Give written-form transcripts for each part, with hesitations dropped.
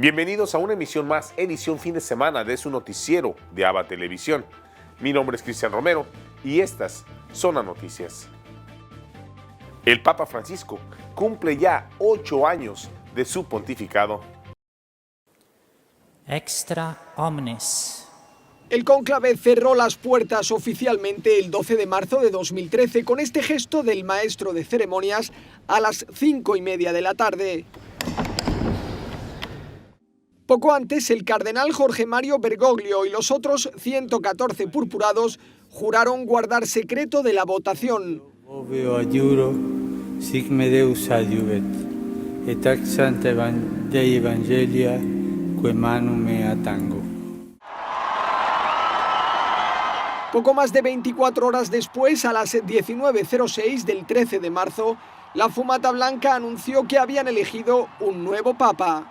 Bienvenidos a una emisión más, edición fin de semana de su noticiero de ABA Televisión. Mi nombre es Cristian Romero y estas son las noticias. El Papa Francisco cumple ya 8 años de su pontificado. Extra omnes. El cónclave cerró las puertas oficialmente el 12 de marzo de 2013 con este gesto del maestro de ceremonias a las 5:30 de la tarde. Poco antes, el cardenal Jorge Mario Bergoglio y los otros 114 purpurados juraron guardar secreto de la votación. Oveo adjuro, sic me Deus adiuvet, et ac sancta Dei Evangelia, quae manum me atango. Poco más de 24 horas después, a las 19:06 del 13 de marzo, la Fumata Blanca anunció que habían elegido un nuevo papa.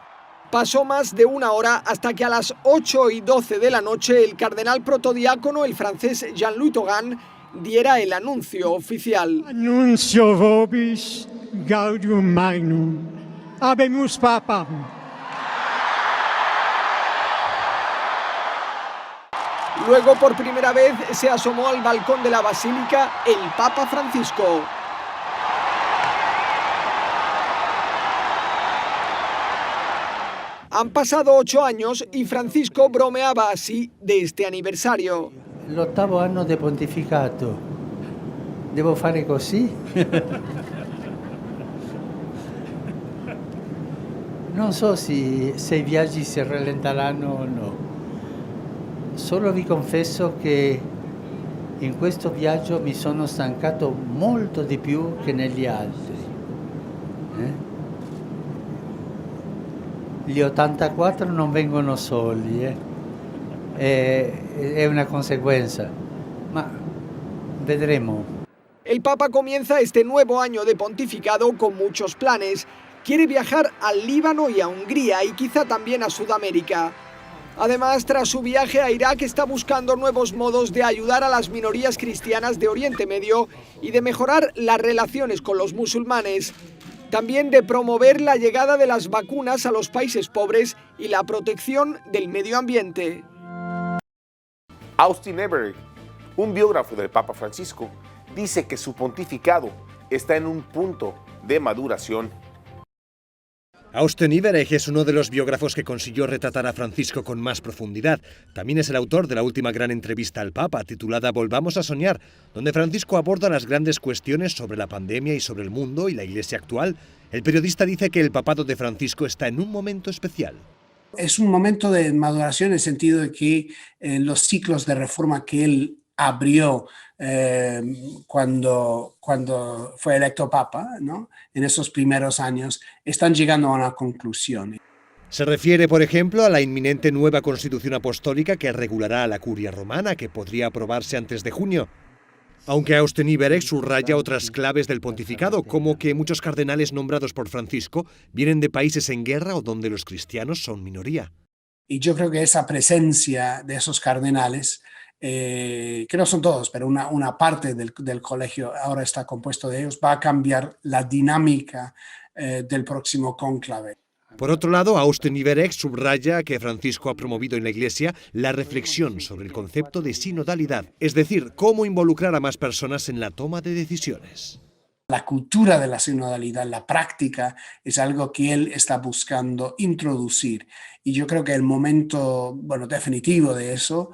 Pasó más de una hora hasta que a las 8:12 de la noche el cardenal protodiácono, el francés Jean-Louis Taugan, diera el anuncio oficial. Annuncio vobis gaudium magnum, habemus papam. Luego, por primera vez, se asomó al balcón de la basílica el Papa Francisco. Han pasado 8 años y Francisco bromeaba así de este aniversario. L'8º anno de pontificato. Devo fare così? Non so se i viaggi si rallenteranno o no. Solo vi confesso che in questo viaggio mi sono stancato molto di più che negli altri. Gli 84 non vengono soli, è una conseguenza, ma vedremo. El Papa comienza este nuevo año de pontificado con muchos planes. Quiere viajar al Líbano y a Hungría y quizá también a Sudamérica. Además, tras su viaje a Irak, está buscando nuevos modos de ayudar a las minorías cristianas de Oriente Medio y de mejorar las relaciones con los musulmanes. También de promover la llegada de las vacunas a los países pobres y la protección del medio ambiente. Austin Everett, un biógrafo del Papa Francisco, dice que su pontificado está en un punto de maduración. Austin Everett es uno de los biógrafos que consiguió retratar a Francisco con más profundidad. También es el autor de la última gran entrevista al Papa, titulada Volvamos a soñar, donde Francisco aborda las grandes cuestiones sobre la pandemia y sobre el mundo y la Iglesia actual. El periodista dice que el papado de Francisco está en un momento especial. Es un momento de maduración en el sentido de que los ciclos de reforma que él abrió cuando fue electo papa, ¿no? En esos primeros años, están llegando a una conclusión. Se refiere, por ejemplo, a la inminente nueva constitución apostólica que regulará a la curia romana, que podría aprobarse antes de junio. Aunque Austin Everett subraya otras claves del pontificado, como que muchos cardenales nombrados por Francisco vienen de países en guerra o donde los cristianos son minoría. Y yo creo que esa presencia de esos cardenales, que no son todos, pero una parte del colegio ahora está compuesto de ellos, va a cambiar la dinámica del próximo cónclave. Por otro lado, Austin Everett subraya que Francisco ha promovido en la Iglesia la reflexión sobre el concepto de sinodalidad, es decir, cómo involucrar a más personas en la toma de decisiones. La cultura de la sinodalidad, la práctica, es algo que él está buscando introducir. Y yo creo que el momento definitivo de eso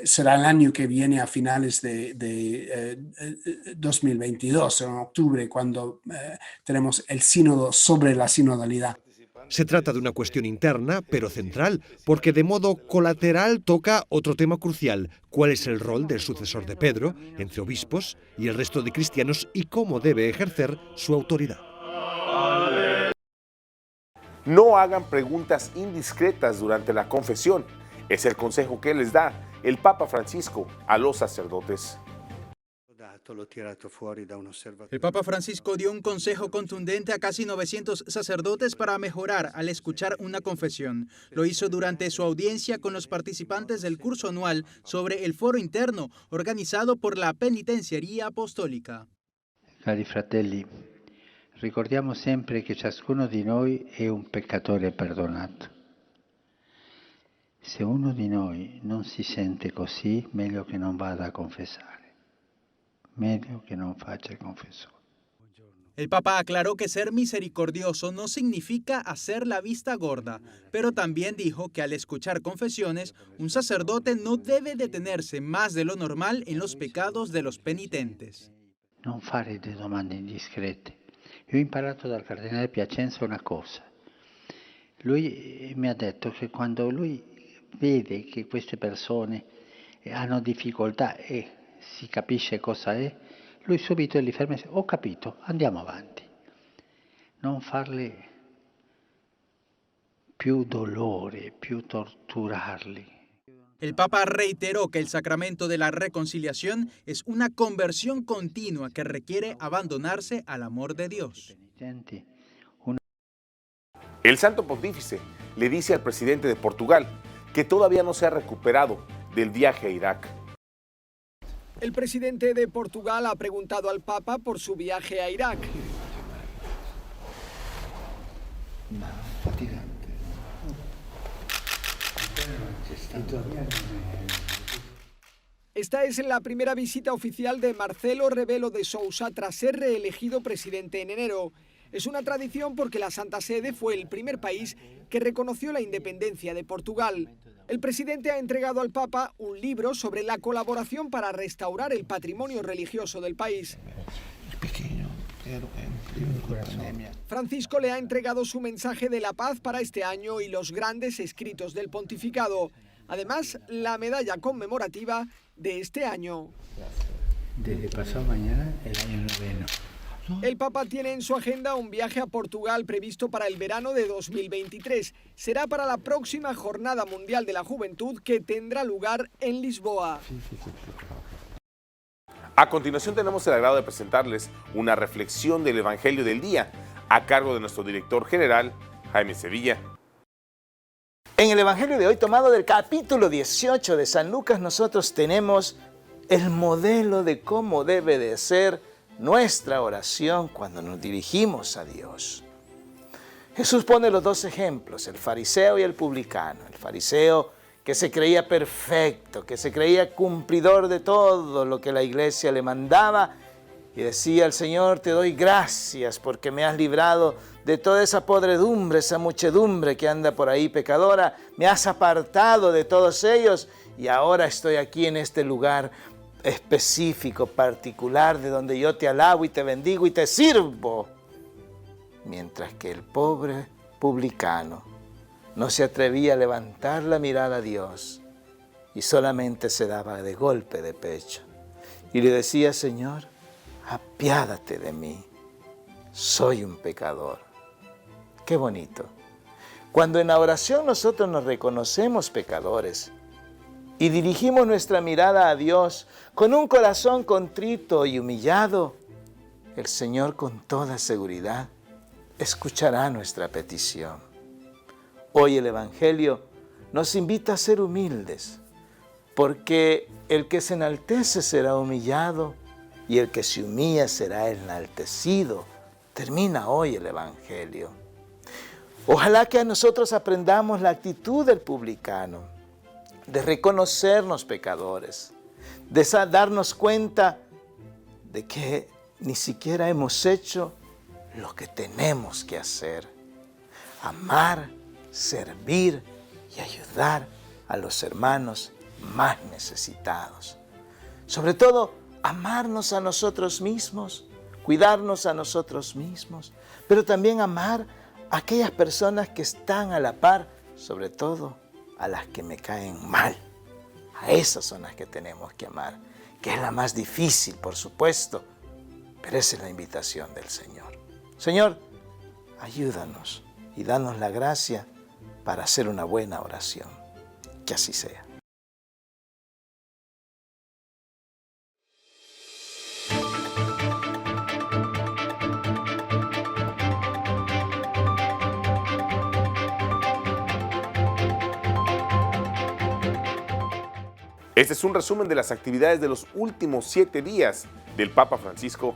será el año que viene, a finales de 2022, en octubre, cuando tenemos el sínodo sobre la sinodalidad. Se trata de una cuestión interna, pero central, porque de modo colateral toca otro tema crucial: cuál es el rol del sucesor de Pedro entre obispos y el resto de cristianos y cómo debe ejercer su autoridad. No hagan preguntas indiscretas durante la confesión. Es el consejo que les da el Papa Francisco a los sacerdotes. El Papa Francisco dio un consejo contundente a casi 900 sacerdotes para mejorar al escuchar una confesión. Lo hizo durante su audiencia con los participantes del curso anual sobre el foro interno organizado por la Penitenziaria Apostolica. Cari fratelli, ricordiamo sempre che ciascuno di noi è un peccatore perdonato. Se uno di noi non si sente così, meglio che non vada a confessare, meglio che non faccia il confesore. El Papa aclaró que ser misericordioso no significa hacer la vista gorda, pero también dijo que al escuchar confesiones, un sacerdote no debe detenerse más de lo normal en los pecados de los penitentes. Non fare delle domande indiscrete. Io ho imparato dal cardinale Piacenza una cosa. Lui mi ha detto che quando lui vede che queste persone hanno difficoltà e si capisce cosa è, lui subito li ferma e dice: ho capito, andiamo avanti. Non farle più dolore, più torturarli. El Papa reiteró que el sacramento de la reconciliación es una conversión continua que requiere abandonarse al amor de Dios. El Santo Pontífice le dice al presidente de Portugal que todavía no se ha recuperado del viaje a Irak. El presidente de Portugal ha preguntado al Papa por su viaje a Irak. Esta es la primera visita oficial de Marcelo Rebelo de Sousa tras ser reelegido presidente en enero. Es una tradición porque la Santa Sede fue el primer país que reconoció la independencia de Portugal. El presidente ha entregado al Papa un libro sobre la colaboración para restaurar el patrimonio religioso del país. Francisco le ha entregado su mensaje de la paz para este año y los grandes escritos del pontificado. Además, la medalla conmemorativa de este año. Desde pasado mañana, el año noveno. El Papa tiene en su agenda un viaje a Portugal previsto para el verano de 2023. Será para la próxima Jornada Mundial de la Juventud que tendrá lugar en Lisboa. A continuación tenemos el agrado de presentarles una reflexión del Evangelio del Día a cargo de nuestro director general, Jaime Sevilla. En el Evangelio de hoy, tomado del capítulo 18 de San Lucas, nosotros tenemos el modelo de cómo debe de ser nuestra oración cuando nos dirigimos a Dios. Jesús pone los dos ejemplos, el fariseo y el publicano. El fariseo que se creía perfecto, que se creía cumplidor de todo lo que la iglesia le mandaba y decía al Señor: te doy gracias porque me has librado de toda esa podredumbre, esa muchedumbre que anda por ahí pecadora, me has apartado de todos ellos y ahora estoy aquí en este lugar específico, particular, de donde yo te alabo y te bendigo y te sirvo. Mientras que el pobre publicano no se atrevía a levantar la mirada a Dios y solamente se daba de golpe de pecho y le decía: Señor, apiádate de mí, soy un pecador. Qué bonito. Cuando en la oración nosotros nos reconocemos pecadores y dirigimos nuestra mirada a Dios con un corazón contrito y humillado, el Señor con toda seguridad escuchará nuestra petición. Hoy el Evangelio nos invita a ser humildes, porque el que se enaltece será humillado y el que se humilla será enaltecido. Termina hoy el Evangelio. Ojalá que a nosotros aprendamos la actitud del publicano, de reconocernos pecadores, de darnos cuenta de que ni siquiera hemos hecho lo que tenemos que hacer. Amar, servir y ayudar a los hermanos más necesitados. Sobre todo, amarnos a nosotros mismos, cuidarnos a nosotros mismos, pero también amar a aquellas personas que están a la par, sobre todo a las que me caen mal. A esas son las que tenemos que amar, que es la más difícil, por supuesto, pero esa es la invitación del Señor. Señor, ayúdanos y danos la gracia para hacer una buena oración. Que así sea. Este es un resumen de las actividades de los últimos 7 días del Papa Francisco.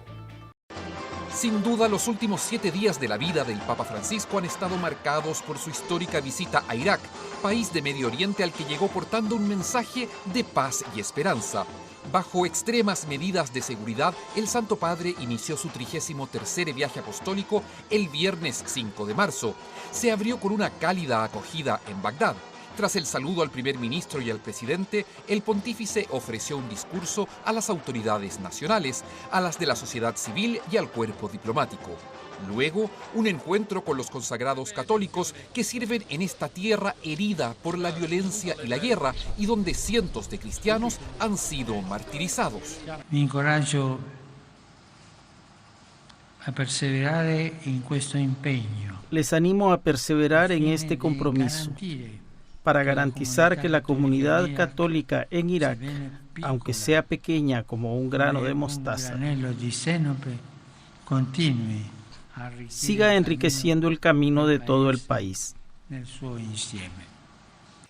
Sin duda, los últimos 7 días de la vida del Papa Francisco han estado marcados por su histórica visita a Irak país de Medio Oriente al que llegó portando un mensaje de paz y esperanza. Bajo extremas medidas de seguridad, el Santo Padre inició su 33º viaje apostólico el viernes 5 de marzo. Se abrió con una cálida acogida en Bagdad. Tras el saludo al primer ministro y al presidente, el pontífice ofreció un discurso a las autoridades nacionales, a las de la sociedad civil y al cuerpo diplomático. Luego, un encuentro con los consagrados católicos que sirven en esta tierra herida por la violencia y la guerra y donde cientos de cristianos han sido martirizados. Mi incoraggio a perseverare in questo impegno. Les animo a perseverar en este compromiso para garantizar que la comunidad católica en Irak, aunque sea pequeña como un grano de mostaza, siga enriqueciendo el camino de todo el país.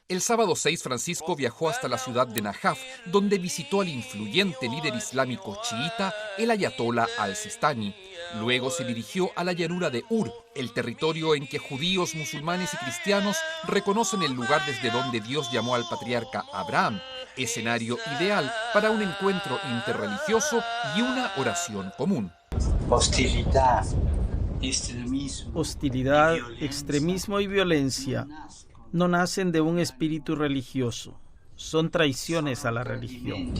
El sábado 6, Francisco viajó hasta la ciudad de Najaf, donde visitó al influyente líder islámico chiita, el ayatolá al-Sistani. Luego se dirigió a la llanura de Ur, el territorio en que judíos, musulmanes y cristianos reconocen el lugar desde donde Dios llamó al patriarca Abraham, escenario ideal para un encuentro interreligioso y una oración común. Hostilidad, extremismo y violencia no nacen de un espíritu religioso, son traiciones a la religión.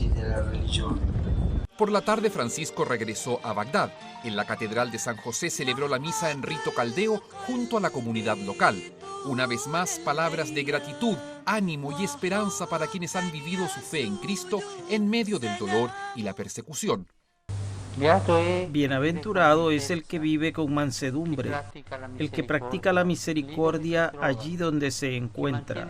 Por la tarde, Francisco regresó a Bagdad. En la Catedral de San José celebró la misa en rito caldeo junto a la comunidad local. Una vez más, palabras de gratitud, ánimo y esperanza para quienes han vivido su fe en Cristo en medio del dolor y la persecución. Bienaventurado es el que vive con mansedumbre, el que practica la misericordia allí donde se encuentra.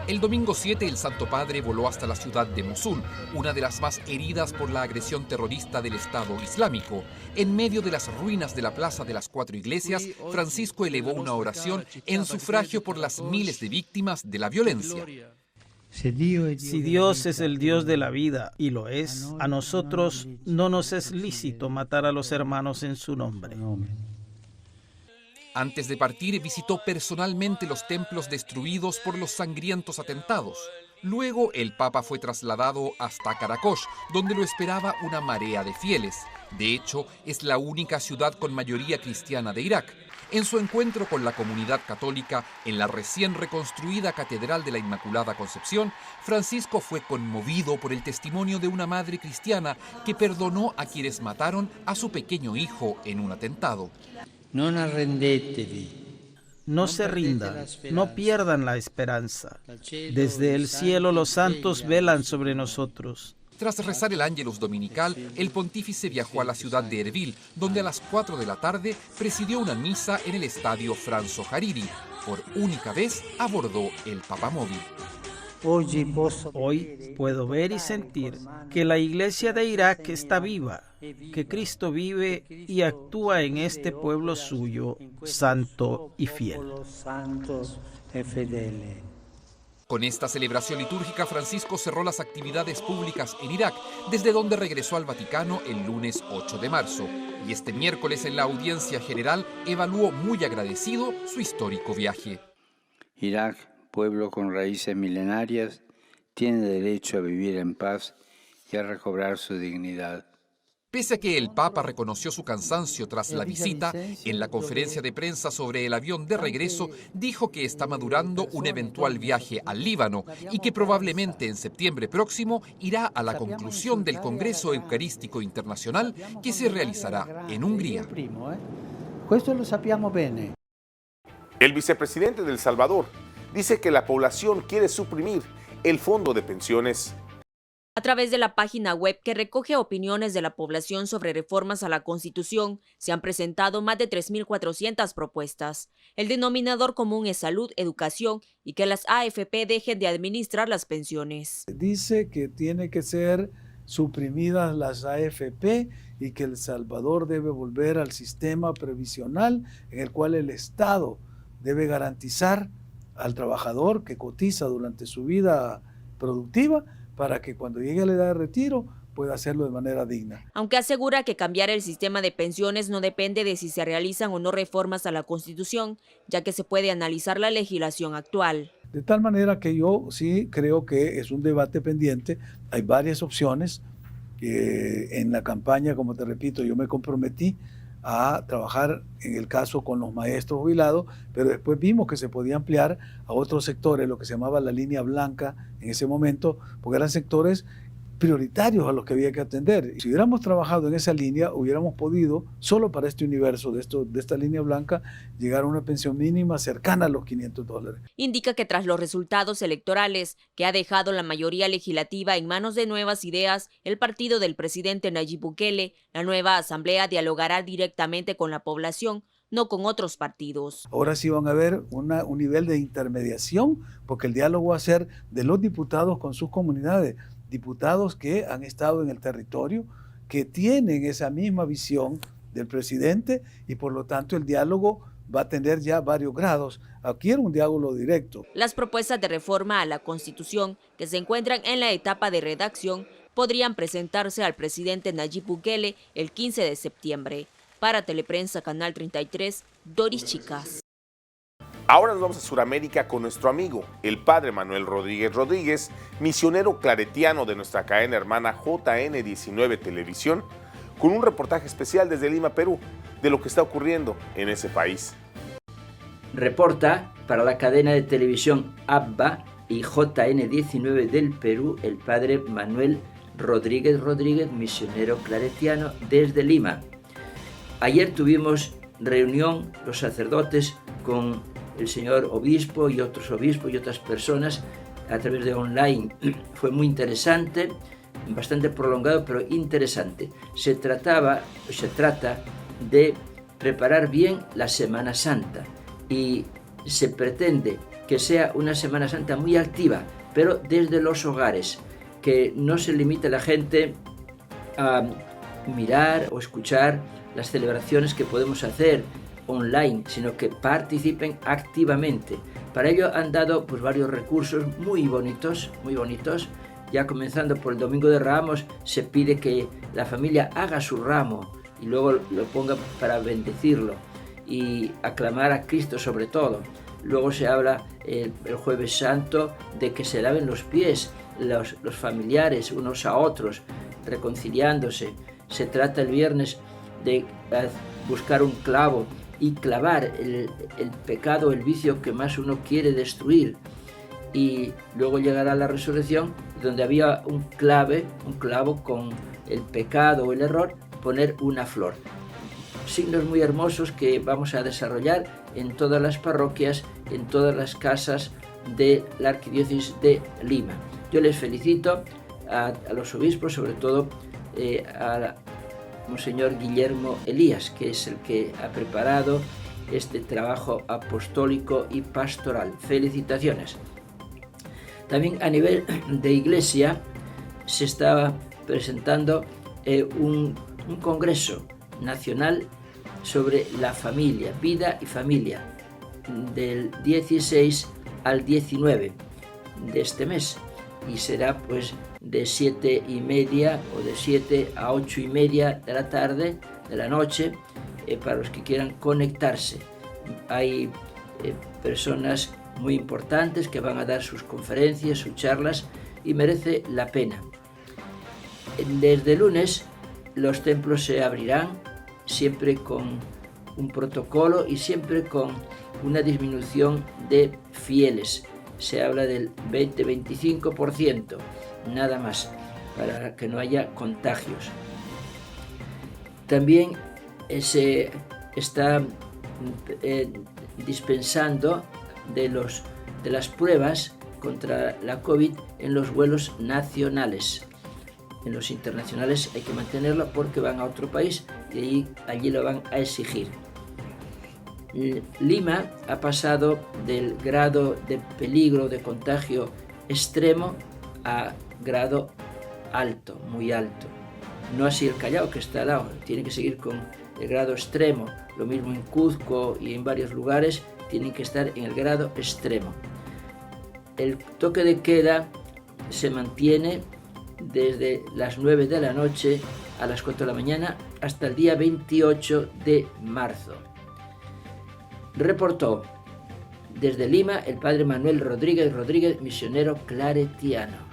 El domingo 7, el Santo Padre voló hasta la ciudad de Mosul, una de las más heridas por la agresión terrorista del Estado Islámico. En medio de las ruinas de la Plaza de las Cuatro Iglesias, Francisco elevó una oración en sufragio por las miles de víctimas de la violencia. Si Dios es el Dios de la vida, y lo es, a nosotros no nos es lícito matar a los hermanos en su nombre. Antes de partir, visitó personalmente los templos destruidos por los sangrientos atentados. Luego, el Papa fue trasladado hasta Karakosh, donde lo esperaba una marea de fieles. De hecho, es la única ciudad con mayoría cristiana de Irak. En su encuentro con la comunidad católica en la recién reconstruida Catedral de la Inmaculada Concepción, Francisco fue conmovido por el testimonio de una madre cristiana que perdonó a quienes mataron a su pequeño hijo en un atentado. No se rindan, no pierdan la esperanza. Desde el cielo los santos velan sobre nosotros. Tras rezar el Ángelus dominical, el pontífice viajó a la ciudad de Erbil, donde a las 4 de la tarde presidió una misa en el estadio Franzo Hariri. Por única vez abordó el papamóvil. Hoy puedo ver y sentir que la Iglesia de Irak está viva, que Cristo vive y actúa en este pueblo suyo, santo y fiel. Con esta celebración litúrgica, Francisco cerró las actividades públicas en Irak, desde donde regresó al Vaticano el lunes 8 de marzo. Y este miércoles en la audiencia general evaluó muy agradecido su histórico viaje. Irak, pueblo con raíces milenarias, tiene derecho a vivir en paz y a recobrar su dignidad. Pese a que el Papa reconoció su cansancio tras la visita, en la conferencia de prensa sobre el avión de regreso dijo que está madurando un eventual viaje al Líbano y que probablemente en septiembre próximo irá a la conclusión del Congreso Eucarístico Internacional que se realizará en Hungría. Esto lo sappiamo bene. El vicepresidente de El Salvador dice que la población quiere suprimir el fondo de pensiones. A través de la página web que recoge opiniones de la población sobre reformas a la Constitución, se han presentado más de 3.400 propuestas. El denominador común es salud, educación y que las AFP dejen de administrar las pensiones. Dice que tiene que ser suprimidas las AFP y que El Salvador debe volver al sistema previsional en el cual el Estado debe garantizar al trabajador que cotiza durante su vida productiva para que cuando llegue a la edad de retiro pueda hacerlo de manera digna. Aunque asegura que cambiar el sistema de pensiones no depende de si se realizan o no reformas a la Constitución, ya que se puede analizar la legislación actual. De tal manera que yo sí creo que es un debate pendiente. Hay varias opciones. En la campaña, como te repito, yo me comprometí a trabajar en el caso con los maestros jubilados, pero después vimos que se podía ampliar a otros sectores, lo que se llamaba la línea blanca en ese momento, porque eran sectores prioritarios a los que había que atender. Si hubiéramos trabajado en esa línea, hubiéramos podido, solo para este universo de esta línea blanca, llegar a una pensión mínima cercana a los $500. Indica que tras los resultados electorales, que ha dejado la mayoría legislativa en manos de Nuevas Ideas, el partido del presidente Nayib Bukele, la nueva asamblea dialogará directamente con la población, no con otros partidos. Ahora sí van a haber un nivel de intermediación, porque el diálogo va a ser de los diputados con sus comunidades, diputados que han estado en el territorio, que tienen esa misma visión del presidente y por lo tanto el diálogo va a tener ya varios grados. Aquí era un diálogo directo. Las propuestas de reforma a la Constitución que se encuentran en la etapa de redacción podrían presentarse al presidente Nayib Bukele el 15 de septiembre. Para Teleprensa Canal 33, Doris Chicas. Ahora nos vamos a Sudamérica con nuestro amigo, el padre Manuel Rodríguez Rodríguez, misionero claretiano de nuestra cadena hermana JN19 Televisión, con un reportaje especial desde Lima, Perú, de lo que está ocurriendo en ese país. Reporta para la cadena de televisión ABBA y JN19 del Perú el padre Manuel Rodríguez Rodríguez, misionero claretiano desde Lima. Ayer tuvimos reunión los sacerdotes con el señor obispo y otros obispos y otras personas a través de online. Fue muy interesante, bastante prolongado, pero interesante. Se trata de preparar bien la Semana Santa y se pretende que sea una Semana Santa muy activa, pero desde los hogares, que no se limite la gente a mirar o escuchar las celebraciones que podemos hacer online, sino que participen activamente. Para ello han dado pues varios recursos muy bonitos. Ya comenzando por el Domingo de Ramos, se pide que la familia haga su ramo y luego lo ponga para bendecirlo y aclamar a Cristo sobre todo. Luego se habla el Jueves Santo de que se laven los pies los familiares unos a otros, reconciliándose. Se trata el viernes de buscar un clavo y clavar el pecado, el vicio que más uno quiere destruir. Y luego llegará la resurrección, donde había un clavo con el pecado o el error, poner una flor. Signos muy hermosos que vamos a desarrollar en todas las parroquias, en todas las casas de la Arquidiócesis de Lima. Yo les felicito a los obispos, sobre todo a Monseñor Guillermo Elías, que es el que ha preparado este trabajo apostólico y pastoral. Felicitaciones. También a nivel de iglesia se estaba presentando un congreso nacional sobre la familia, vida y familia, del 16 al 19 de este mes, y será pues de 7:30 o de 7 a 8:30 de la tarde, de la noche, para los que quieran conectarse. Hay personas muy importantes que van a dar sus conferencias, sus charlas, y merece la pena. Desde lunes los templos se abrirán, siempre con un protocolo y siempre con una disminución de fieles. Se habla del 20-25%, nada más, para que no haya contagios. También se está dispensando de las pruebas contra la COVID en los vuelos nacionales. En los internacionales hay que mantenerlo porque van a otro país y allí lo van a exigir. Lima ha pasado del grado de peligro de contagio extremo a grado alto, muy alto. No así el Callao, que está al lado, tiene que seguir con el grado extremo. Lo mismo en Cuzco y en varios lugares tienen que estar en el grado extremo. El toque de queda se mantiene desde las 9 de la noche a las 4 de la mañana hasta el día 28 de marzo. Reportó desde Lima el padre Manuel Rodríguez Rodríguez, misionero claretiano.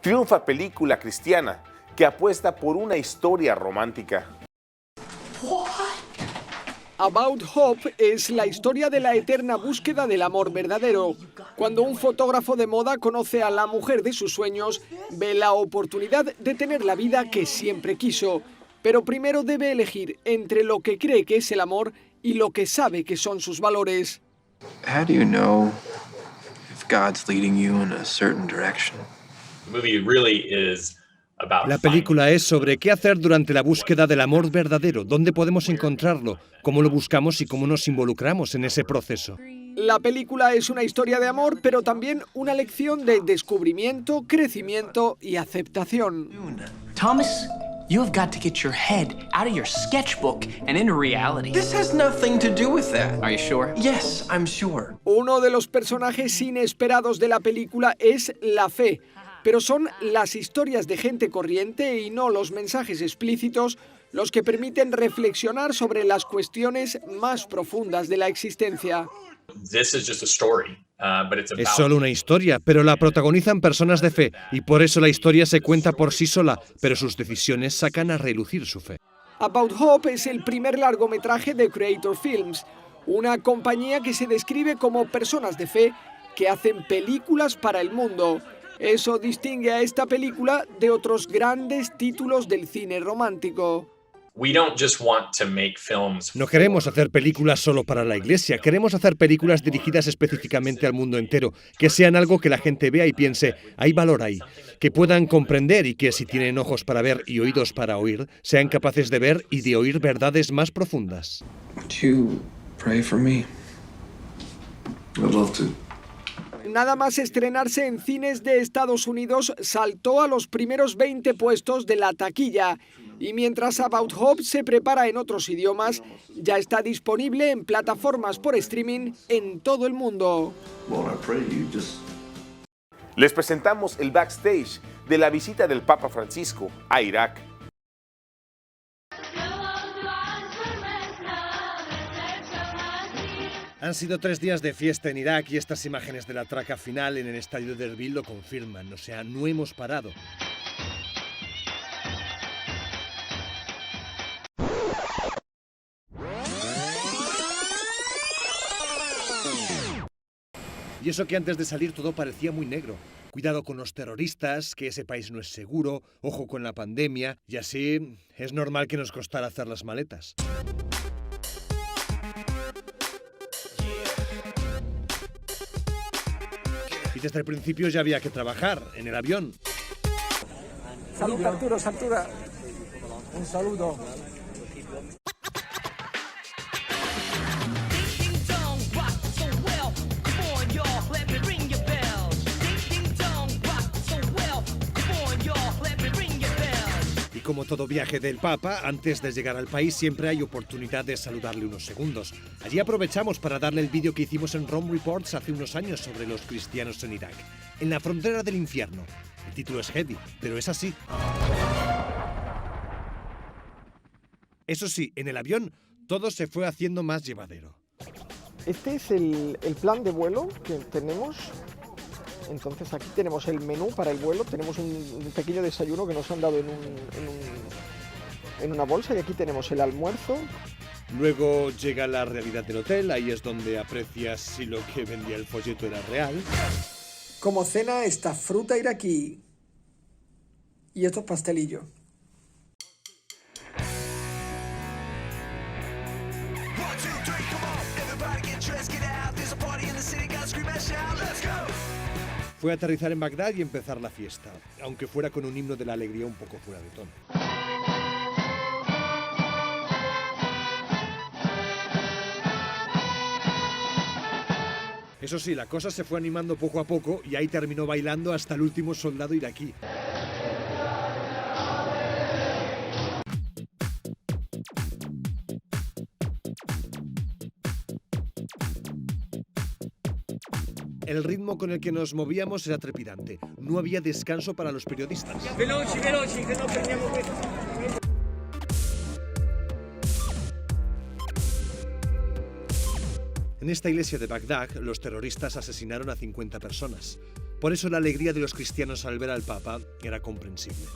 Triunfa película cristiana que apuesta por una historia romántica. About Hope es la historia de la eterna búsqueda del amor verdadero. Cuando un fotógrafo de moda conoce a la mujer de sus sueños, ve la oportunidad de tener la vida que siempre quiso. Pero primero debe elegir entre lo que cree que es el amor y lo que sabe que son sus valores. How do you know if God's leading you in a certain direction? The movie really is about La película es sobre qué hacer durante la búsqueda del amor verdadero, dónde podemos encontrarlo, cómo lo buscamos y cómo nos involucramos en ese proceso. La película es una historia de amor, pero también una lección de descubrimiento, crecimiento y aceptación. Thomas, you have got to get your head out of your sketchbook and into reality. This has nothing to do with that. Are you sure? Yes, I'm sure. Uno de los personajes inesperados de la película es la fe, pero son las historias de gente corriente y no los mensajes explícitos los que permiten reflexionar sobre las cuestiones más profundas de la existencia. This is just a story, but it's Es about solo una historia, pero la protagonizan personas de fe, y por eso la historia se cuenta por sí sola, pero sus decisiones sacan a relucir su fe. About Hope es el primer largometraje de Creator Films, una compañía que se describe como personas de fe que hacen películas para el mundo. Eso distingue a esta película de otros grandes títulos del cine romántico. we don't just want to make films. No queremos hacer películas solo para la iglesia, queremos hacer películas dirigidas específicamente al mundo entero, que sean algo que la gente vea y piense, hay valor ahí, que puedan comprender y que si tienen ojos para ver y oídos para oír, sean capaces de ver y de oír verdades más profundas. Would you pray for me? I'd love to. Nada más estrenarse en cines de Estados Unidos, saltó a los primeros 20 puestos de la taquilla. Y mientras About Hope se prepara en otros idiomas, ya está disponible en plataformas por streaming en todo el mundo. Les presentamos el backstage de la visita del Papa Francisco a Irak. Han sido 3 días de fiesta en Irak y estas imágenes de la traca final en el estadio de Erbil lo confirman. O sea, no hemos parado. Y eso que antes de salir todo parecía muy negro. Cuidado con los terroristas, que ese país no es seguro, ojo con la pandemia, y así es normal que nos costara hacer las maletas. Y desde el principio ya había que trabajar en el avión. Salud, Arturo, Artura. Un saludo. Y como todo viaje del Papa, antes de llegar al país siempre hay oportunidad de saludarle unos segundos. Allí aprovechamos para darle el vídeo que hicimos en Rome Reports hace unos años sobre los cristianos en Irak, en la frontera del infierno. El título es heavy, pero es así. Eso sí, en el avión todo se fue haciendo más llevadero. Este es el plan de vuelo que tenemos. Entonces aquí tenemos el menú para el vuelo, tenemos un pequeño desayuno que nos han dado en una bolsa y aquí tenemos el almuerzo. Luego llega la realidad del hotel, ahí es donde aprecias si lo que vendía el folleto era real. Como cena esta fruta iraquí y estos pastelillos. Fue a aterrizar en Bagdad y empezar la fiesta, aunque fuera con un himno de la alegría un poco fuera de tono. Eso sí, la cosa se fue animando poco a poco y ahí terminó bailando hasta el último soldado iraquí. El ritmo con el que nos movíamos era trepidante. No había descanso para los periodistas. Veloci, veloci, que no perdiamo questo. En esta iglesia de Bagdad, los terroristas asesinaron a 50 personas. Por eso la alegría de los cristianos al ver al Papa era comprensible.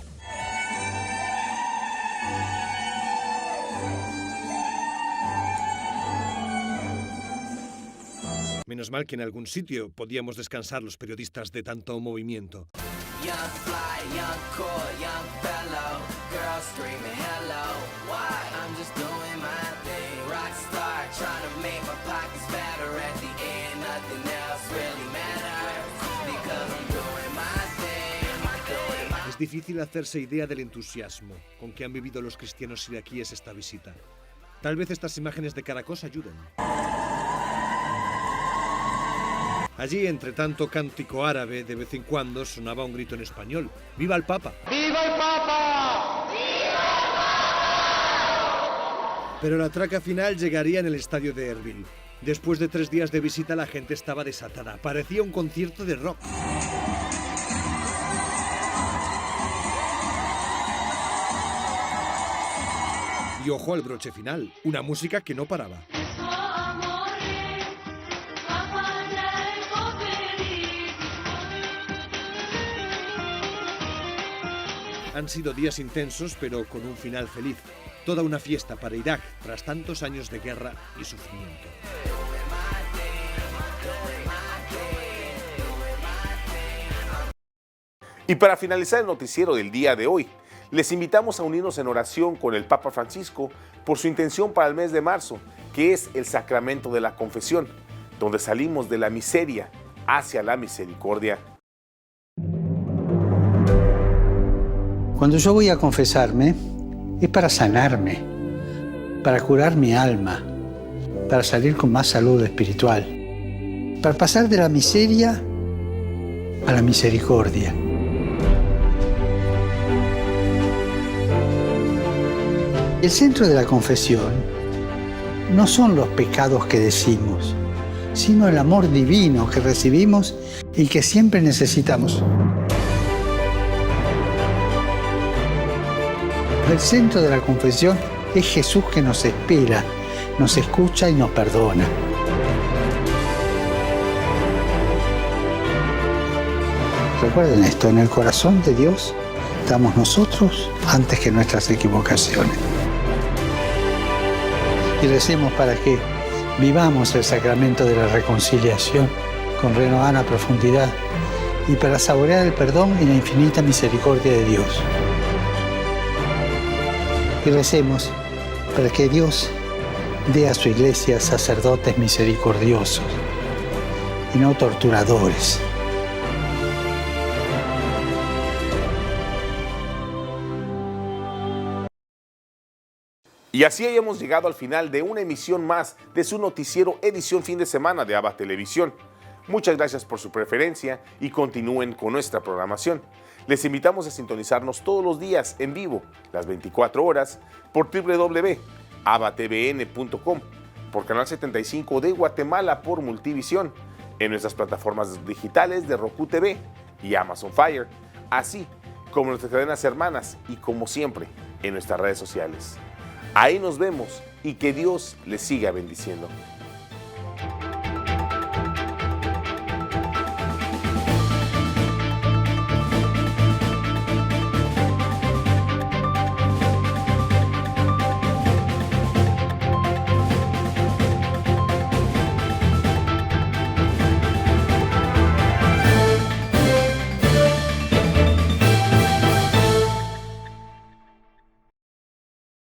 Menos mal que en algún sitio podíamos descansar los periodistas de tanto movimiento. Es difícil hacerse idea del entusiasmo con que han vivido los cristianos iraquíes esta visita. Tal vez estas imágenes de Caracas ayuden. Allí, entre tanto cántico árabe, de vez en cuando sonaba un grito en español. ¡Viva el Papa! ¡Viva el Papa! ¡Viva el Papa! Pero la traca final llegaría en el estadio de Erbil. Después de 3 días de visita, la gente estaba desatada. Parecía un concierto de rock. Y ojo al broche final, una música que no paraba. Han sido días intensos, pero con un final feliz. Toda una fiesta para Irak tras tantos años de guerra y sufrimiento. Y para finalizar el noticiero del día de hoy, les invitamos a unirnos en oración con el Papa Francisco por su intención para el mes de marzo, que es el sacramento de la confesión, donde salimos de la miseria hacia la misericordia. Cuando yo voy a confesarme, es para sanarme, para curar mi alma, para salir con más salud espiritual, para pasar de la miseria a la misericordia. El centro de la confesión no son los pecados que decimos, sino el amor divino que recibimos y que siempre necesitamos. El centro de la confesión es Jesús que nos espera, nos escucha y nos perdona. Recuerden esto, en el corazón de Dios estamos nosotros antes que nuestras equivocaciones. Y recemos para que vivamos el sacramento de la reconciliación con renovada profundidad y para saborear el perdón y la infinita misericordia de Dios. Y recemos para que Dios dé a su iglesia sacerdotes misericordiosos y no torturadores. Y así hayamos llegado al final de una emisión más de su noticiero edición fin de semana de ABA Televisión. Muchas gracias por su preferencia y continúen con nuestra programación. Les invitamos a sintonizarnos todos los días en vivo, las 24 horas, por www.abatvn.com, por Canal 75 de Guatemala por Multivisión, en nuestras plataformas digitales de Roku TV y Amazon Fire, así como nuestras cadenas hermanas y como siempre en nuestras redes sociales. Ahí nos vemos y que Dios les siga bendiciendo.